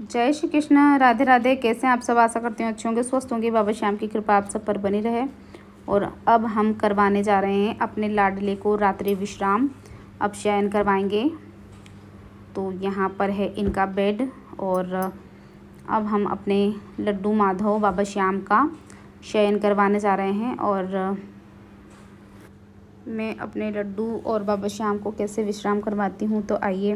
जय श्री कृष्ण, राधे राधे। कैसे हैं आप सब? आशा करती हूँ अच्छे होंगे, स्वस्थ होंगे। बाबा श्याम की कृपा आप सब पर बनी रहे। और अब हम करवाने जा रहे हैं अपने लाडले को रात्रि विश्राम। अब शयन करवाएंगे। तो यहाँ पर है इनका बेड। और अब हम अपने लड्डू माधव बाबा श्याम का शयन करवाने जा रहे हैं। और मैं अपने लड्डू और बाबा श्याम को कैसे विश्राम करवाती हूँ, तो आइए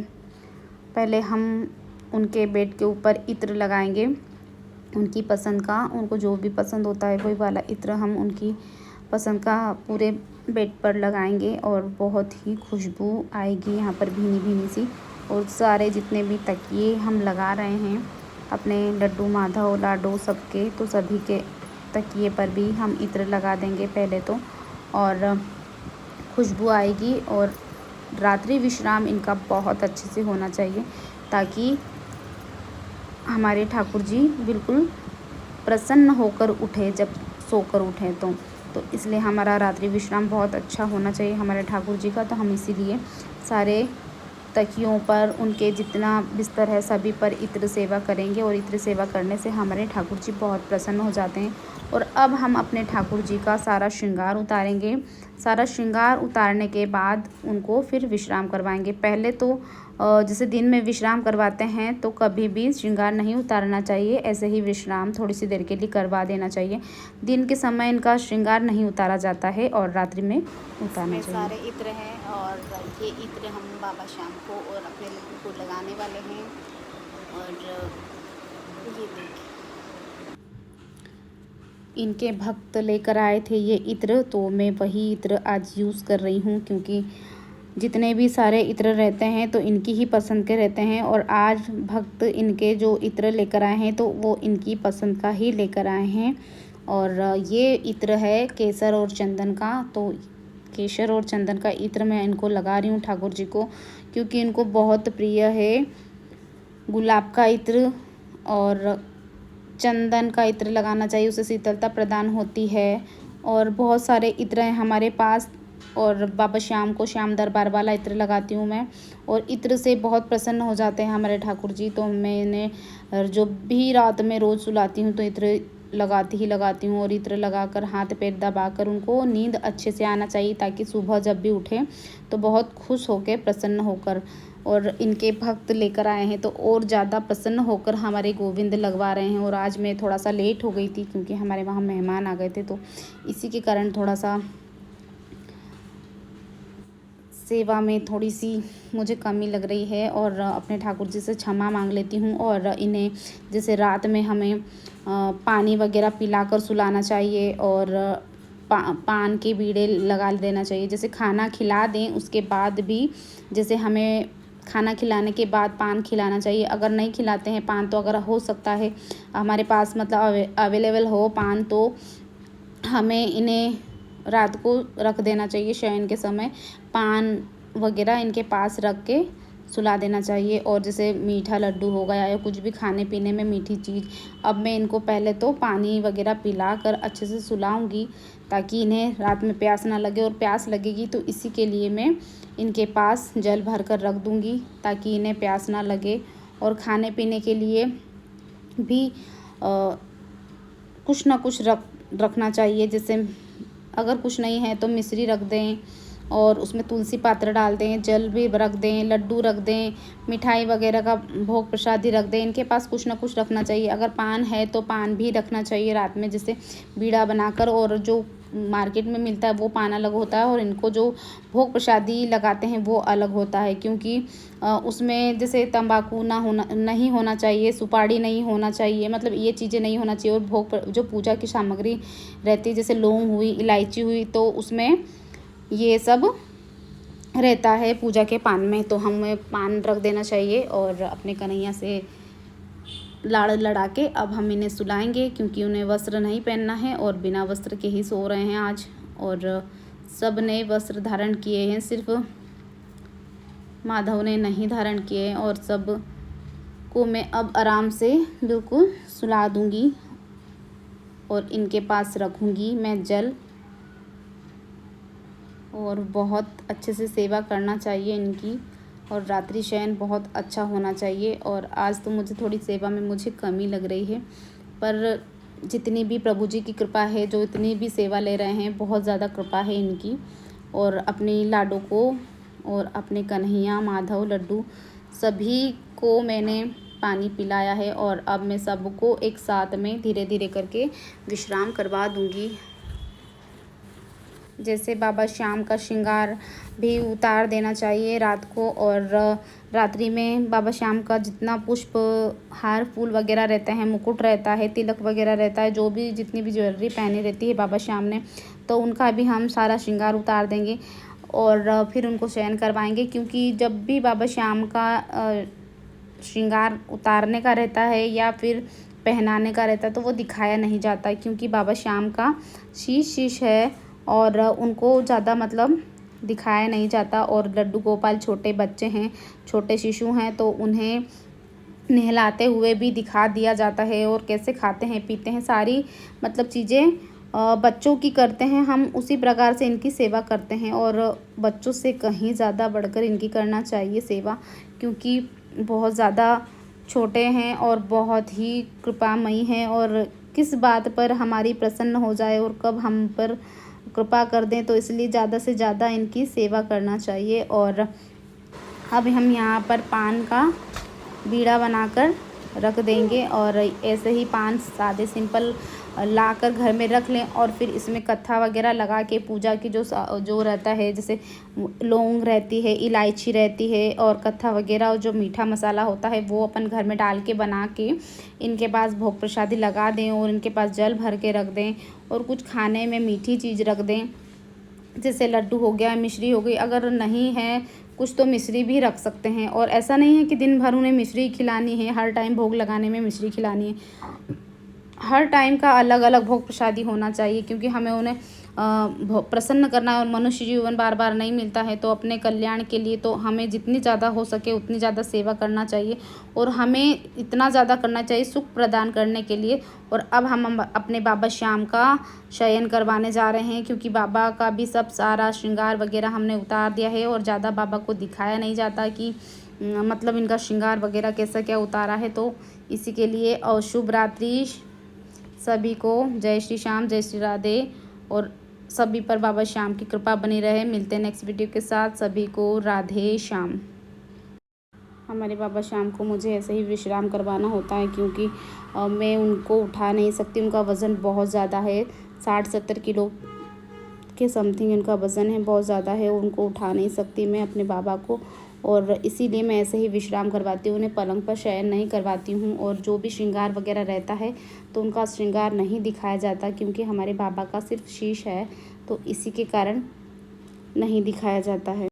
पहले हम उनके बेड के ऊपर इत्र लगाएंगे, उनकी पसंद का। उनको जो भी पसंद होता है वही वाला इत्र हम उनकी पसंद का पूरे बेड पर लगाएंगे। और बहुत ही खुशबू आएगी यहाँ पर, भीनी भीनी सी। और सारे जितने भी तकिए हम लगा रहे हैं अपने लड्डू माधव लाडो सबके, तो सभी के तकिए पर भी हम इत्र लगा देंगे पहले तो। और खुशबू आएगी। और रात्रि विश्राम इनका बहुत अच्छे से होना चाहिए, ताकि हमारे ठाकुर जी बिल्कुल प्रसन्न होकर उठे जब सोकर उठें तो इसलिए हमारा रात्रि विश्राम बहुत अच्छा होना चाहिए हमारे ठाकुर जी का। तो हम इसीलिए सारे तकियों पर, उनके जितना बिस्तर है सभी पर इत्र सेवा करेंगे। और इत्र सेवा करने से हमारे ठाकुर जी बहुत प्रसन्न हो जाते हैं। और अब हम अपने ठाकुर जी का सारा श्रृंगार उतारेंगे। सारा श्रृंगार उतारने के बाद उनको फिर विश्राम करवाएंगे। पहले तो जैसे दिन में विश्राम करवाते हैं तो कभी भी श्रृंगार नहीं उतारना चाहिए, ऐसे ही विश्राम थोड़ी सी देर के लिए करवा देना चाहिए। दिन के समय इनका श्रृंगार नहीं उतारा जाता है और रात्रि में उतारना चाहिए। सारे इत्र हैं और ये इत्र हम बाबा श्याम को और अपने लड्डू को लगाने वाले हैं। और ये देखिए, इनके भक्त लेकर आए थे ये इत्र, तो मैं वही इत्र आज यूज़ कर रही हूँ, क्योंकि जितने भी सारे इत्र रहते हैं तो इनकी ही पसंद के रहते हैं। और आज भक्त इनके जो इत्र लेकर आए हैं तो वो इनकी पसंद का ही लेकर आए हैं। और ये इत्र है केसर और चंदन का। तो केसर और चंदन का इत्र मैं इनको लगा रही हूँ ठाकुर जी को, क्योंकि इनको बहुत प्रिय है गुलाब का इत्र। और चंदन का इत्र लगाना चाहिए, उससे शीतलता प्रदान होती है। और बहुत सारे इत्र हैं हमारे पास। और बाबा श्याम को श्याम दरबार वाला इत्र लगाती हूँ मैं। और इत्र से बहुत प्रसन्न हो जाते हैं हमारे ठाकुर जी। तो मैंने जो भी रात में रोज़ सुलाती हूँ तो इत्र लगाती हूँ। और इत्र लगाकर हाथ पैर दबाकर उनको नींद अच्छे से आना चाहिए, ताकि सुबह जब भी उठें तो बहुत खुश होकर प्रसन्न होकर। और इनके भक्त लेकर आए हैं तो और ज़्यादा प्रसन्न होकर हमारे गोविंद लगवा रहे हैं। और आज मैं थोड़ा सा लेट हो गई थी, क्योंकि हमारे वहाँ मेहमान आ गए थे, तो इसी के कारण थोड़ा सा सेवा में थोड़ी सी मुझे कमी लग रही है। और अपने ठाकुर जी से क्षमा मांग लेती हूँ। और इन्हें जैसे रात में हमें पानी वगैरह पिलाकर सुलाना चाहिए। और पान के बीड़े लगा देना चाहिए। जैसे खाना खिला दें उसके बाद भी, जैसे हमें खाना खिलाने के बाद पान खिलाना चाहिए। अगर नहीं खिलाते हैं पान, तो अगर हो सकता है हमारे पास मतलब अवेलेबल हो पान, तो हमें इन्हें रात को रख देना चाहिए। शयन के समय पान वगैरह इनके पास रख के सुला देना चाहिए। और जैसे मीठा लड्डू हो गया या कुछ भी खाने पीने में मीठी चीज़, अब मैं इनको पहले तो पानी वगैरह पिला कर अच्छे से सुलाऊंगी, ताकि इन्हें रात में प्यास ना लगे। और प्यास लगेगी तो इसी के लिए मैं इनके पास जल भर कर रख दूंगी, ताकि इन्हें प्यास ना लगे। और खाने पीने के लिए भी कुछ ना कुछ रखना चाहिए। जैसे अगर कुछ नहीं है तो मिश्री रख दें, और उसमें तुलसी पात्र डाल दें, जल भी रख दें, लड्डू रख दें, मिठाई वगैरह का भोग प्रसादी रख दें। इनके पास कुछ ना कुछ रखना चाहिए। अगर पान है तो पान भी रखना चाहिए रात में, जैसे बीड़ा बनाकर। और जो मार्केट में मिलता है वो पान अलग होता है, और इनको जो भोग प्रसादी लगाते हैं वो अलग होता है। क्योंकि उसमें जैसे तंबाकू नहीं होना चाहिए, सुपारी नहीं होना चाहिए, मतलब ये चीज़ें नहीं होना चाहिए। और जो पूजा की सामग्री रहती है, जैसे लौंग हुई, इलायची हुई, तो उसमें ये सब रहता है पूजा के पान में। तो हमें पान रख देना चाहिए। और अपने कन्हैया से लाड़ लड़ा के अब हम इन्हें सुलाएंगे, क्योंकि उन्हें वस्त्र नहीं पहनना है और बिना वस्त्र के ही सो रहे हैं आज। और सब ने वस्त्र धारण किए हैं, सिर्फ माधव ने नहीं धारण किए हैं। और सब को मैं अब आराम से बिल्कुल सुला दूंगी। और इनके पास रखूंगी मैं जल। और बहुत अच्छे से सेवा करना चाहिए इनकी। और रात्रि शयन बहुत अच्छा होना चाहिए। और आज तो मुझे थोड़ी सेवा में मुझे कमी लग रही है, पर जितनी भी प्रभु जी की कृपा है, जो इतनी भी सेवा ले रहे हैं, बहुत ज़्यादा कृपा है इनकी। और अपने लाडो को और अपने कन्हैया, माधव, लड्डू सभी को मैंने पानी पिलाया है। और अब मैं सबको एक साथ में धीरे धीरे करके विश्राम करवा दूंगी। जैसे बाबा श्याम का श्रृंगार भी उतार देना चाहिए रात को। और रात्रि में बाबा श्याम का जितना पुष्प, हार, फूल वगैरह रहते हैं, मुकुट रहता है, तिलक वगैरह रहता है, जो भी जितनी भी ज्वेलरी पहनी रहती है बाबा श्याम ने, तो उनका भी हम सारा श्रृंगार उतार देंगे और फिर उनको शयन करवाएंगे। क्योंकि जब भी बाबा श्याम का श्रृंगार उतारने का रहता है या फिर पहनाने का रहता है तो वो दिखाया नहीं जाता, क्योंकि बाबा श्याम का शीश है और उनको ज़्यादा मतलब दिखाया नहीं जाता। और लड्डू गोपाल छोटे बच्चे हैं, छोटे शिशु हैं, तो उन्हें नहलाते हुए भी दिखा दिया जाता है और कैसे खाते हैं, पीते हैं, सारी मतलब चीज़ें बच्चों की करते हैं। हम उसी प्रकार से इनकी सेवा करते हैं और बच्चों से कहीं ज़्यादा बढ़कर इनकी करना चाहिए सेवा, क्योंकि बहुत ज़्यादा छोटे हैं और बहुत ही कृपामयी हैं। और किस बात पर हमारी प्रसन्न हो जाए और कब हम पर कृपा कर दें, तो इसलिए ज़्यादा से ज़्यादा इनकी सेवा करना चाहिए। और अब हम यहाँ पर पान का बीड़ा बनाकर रख देंगे और ऐसे ही पान सादे सिंपल लाकर घर में रख लें। और फिर इसमें कत्था वगैरह लगा के पूजा की जो रहता है, जैसे लौंग रहती है, इलायची रहती है और कत्था वगैरह और जो मीठा मसाला होता है वो अपन घर में डाल के बना के इनके पास भोग प्रसादी लगा दें और इनके पास जल भर के रख दें। और कुछ खाने में मीठी चीज़ रख दें, जैसे लड्डू हो गया, मिश्री हो गई, अगर नहीं है कुछ तो मिश्री भी रख सकते हैं। और ऐसा नहीं है कि दिन भर उन्हें मिश्री खिलानी है, हर टाइम भोग लगाने में मिश्री खिलानी है। हर टाइम का अलग अलग भोग प्रसादी होना चाहिए, क्योंकि हमें उन्हें प्रसन्न करना है और मनुष्य जीवन बार बार नहीं मिलता है, तो अपने कल्याण के लिए तो हमें जितनी ज़्यादा हो सके उतनी ज़्यादा सेवा करना चाहिए और हमें इतना ज़्यादा करना चाहिए सुख प्रदान करने के लिए। और अब हम अपने बाबा श्याम का शयन करवाने जा रहे हैं, क्योंकि बाबा का भी सब सारा श्रृंगार वगैरह हमने उतार दिया है और ज़्यादा बाबा को दिखाया नहीं जाता कि मतलब इनका श्रृंगार वगैरह कैसा क्या उतारा है। तो इसी के लिए और शुभ रात्रि सभी को। जय श्री श्याम, जय श्री राधे। और सभी पर बाबा श्याम की कृपा बनी रहे। मिलते हैं नेक्स्ट वीडियो के साथ। सभी को राधे श्याम। हमारे बाबा श्याम को मुझे ऐसे ही विश्राम करवाना होता है, क्योंकि मैं उनको उठा नहीं सकती। उनका वज़न बहुत ज़्यादा है, 60-70 किलो के समथिंग इनका वज़न है, बहुत ज़्यादा है। उनको उठा नहीं सकती मैं अपने बाबा को, और इसीलिए मैं ऐसे ही विश्राम करवाती हूँ। उन्हें पलंग पर शयन नहीं करवाती हूँ। और जो भी श्रृंगार वगैरह रहता है तो उनका श्रृंगार नहीं दिखाया जाता, क्योंकि हमारे बाबा का सिर्फ शीश है, तो इसी के कारण नहीं दिखाया जाता है।